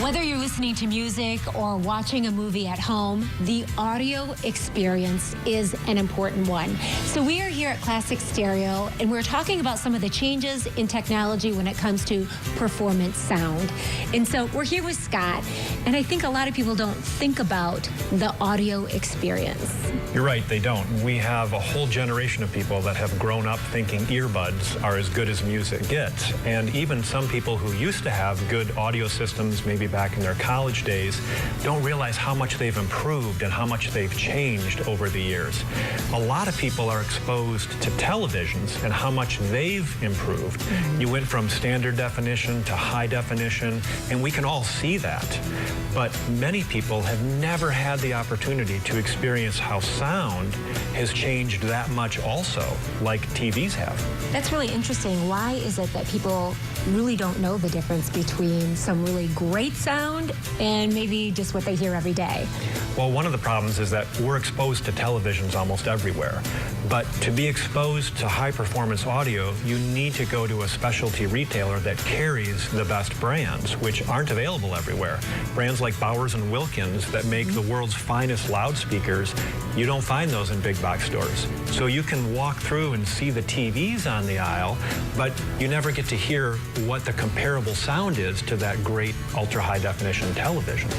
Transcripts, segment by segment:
Whether you're listening to music or watching a movie at home, the audio experience is an important one. So we are here at Classic Stereo, and we're talking about some of the changes in technology when it comes to performance sound. And so we're here with Scott, and I think a lot of people don't think about the audio experience. You're right, they don't. We have a whole generation of people that have grown up thinking earbuds are as good as music gets. And even some people who used to have good audio systems, maybe back in their college days, don't realize how much they've improved and how much they've changed over the years. A lot of people are exposed to televisions and how much they've improved. You went from standard definition to high definition, and we can all see that. But many people have never had the opportunity to experience how sound has changed that much also, like TVs have. That's really interesting. Why is it that people really don't know the difference between some really great sound and maybe just what they hear every day? Well, one of the problems is that we're exposed to televisions almost everywhere. But to be exposed to high-performance audio, you need to go to a specialty retailer that carries the best brands, which aren't available everywhere. Brands like Bowers and Wilkins that make the world's finest loudspeakers, you don't find those in big box stores. So you can walk through and see the TVs on the aisle, but you never get to hear what the comparable sound is to that great ultra-high definition television.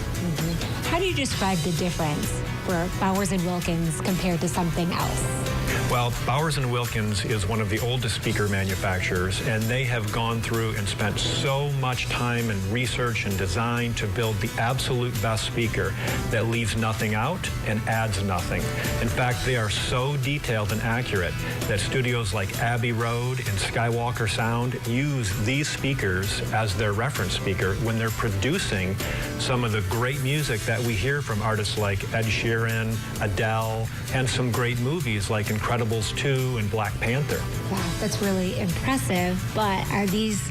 How do you describe the difference for Bowers and Wilkins compared to something else? Well, Bowers and Wilkins is one of the oldest speaker manufacturers, and they have gone through and spent so much time and research and design to build the absolute best speaker that leaves nothing out and adds nothing. In fact, they are so detailed and accurate that studios like Abbey Road and Skywalker Sound use these speakers as their reference speaker when they're producing some of the great music that we hear from artists like Ed Sheeran, Adele, and some great movies like Incredibles 2 and Black Panther. Wow, that's really impressive, but are these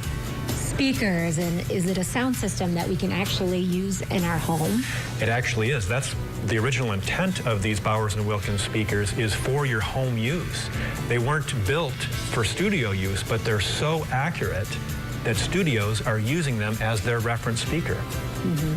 speakers, and is it a sound system that we can actually use in our home? It actually is. That's the original intent of these Bowers and Wilkins speakers, is for your home use. They weren't built for studio use, but they're so accurate that studios are using them as their reference speaker.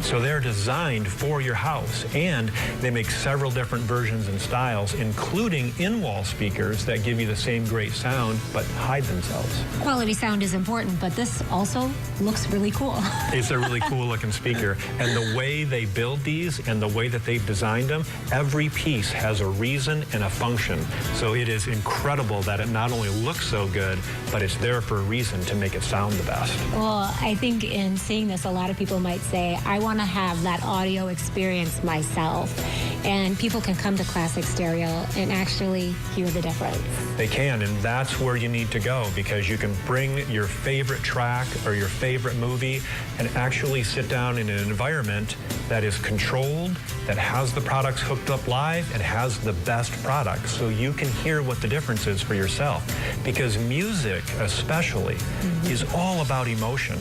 So they're designed for your house, and they make several different versions and styles, including in-wall speakers that give you the same great sound but hide themselves. Quality sound is important, but this also looks really cool. It's a really cool looking speaker, and the way they build these and the way that they've designed them, every piece has a reason and a function. So it is incredible that it not only looks so good, but it's there for a reason to make it sound the best. Well, I think in seeing this, a lot of people might say, I want to have that audio experience myself. And people can come to Classic Stereo and actually hear the difference. They can, and that's where you need to go, because you can bring your favorite track or your favorite movie and actually sit down in an environment that is controlled, that has the products hooked up live, and has the best products, so you can hear what the difference is for yourself. Because music, especially, is all about emotion.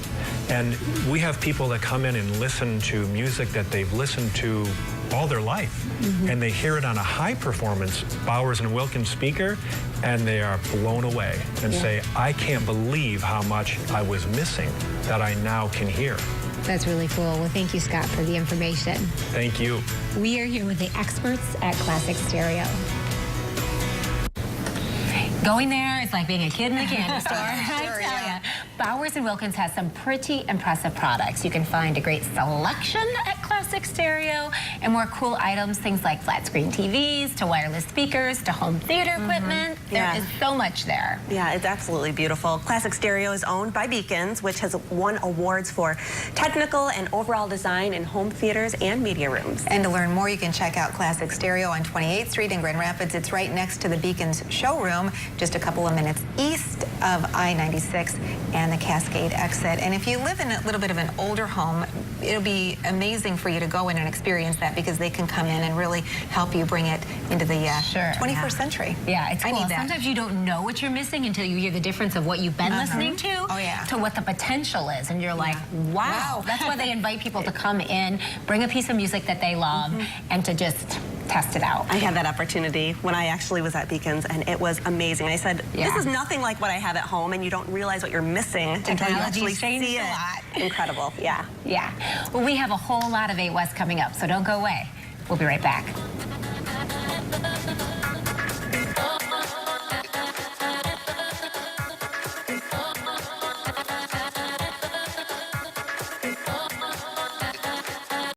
And we have people that come in and listen to music that they've listened to all their life, and they hear it on a high-performance Bowers and Wilkins speaker, and they are blown away and say, I can't believe how much I was missing that I now can hear. That's really cool. Well, thank you, Scott, for the information. Thank you. We are here with the experts at Classic Stereo. Going there, it's like being a kid in the candy store. I tell ya. Bowers and Wilkins has some pretty impressive products. You can find a great selection at Classic Stereo and more cool items, things like flat screen TVs, to wireless speakers, to home theater equipment. There is so much there. Yeah, it's absolutely beautiful. Classic Stereo is owned by Bekins, which has won awards for technical and overall design in home theaters and media rooms. And to learn more, you can check out Classic Stereo on 28th Street in Grand Rapids. It's right next to the Bekins showroom, just a couple of minutes east of I-96 and the Cascade exit. And if you live in a little bit of an older home, it'll be amazing for you to go in and experience that, because they can come in and really help you bring it into the 21st century. Yeah, it's cool. I need that. Sometimes you don't know what you're missing until you hear the difference of what you've been listening to to what the potential is. And you're like, wow. That's why they invite people to come in, bring a piece of music that they love, and to just test it out. I had that opportunity when I actually was at Bekins, and it was amazing. I said, this is nothing like what I have at home, and you don't realize what you're missing until you actually see it. Incredible, yeah. Yeah. Well, we have a whole lot of 8 West coming up, so don't go away. We'll be right back.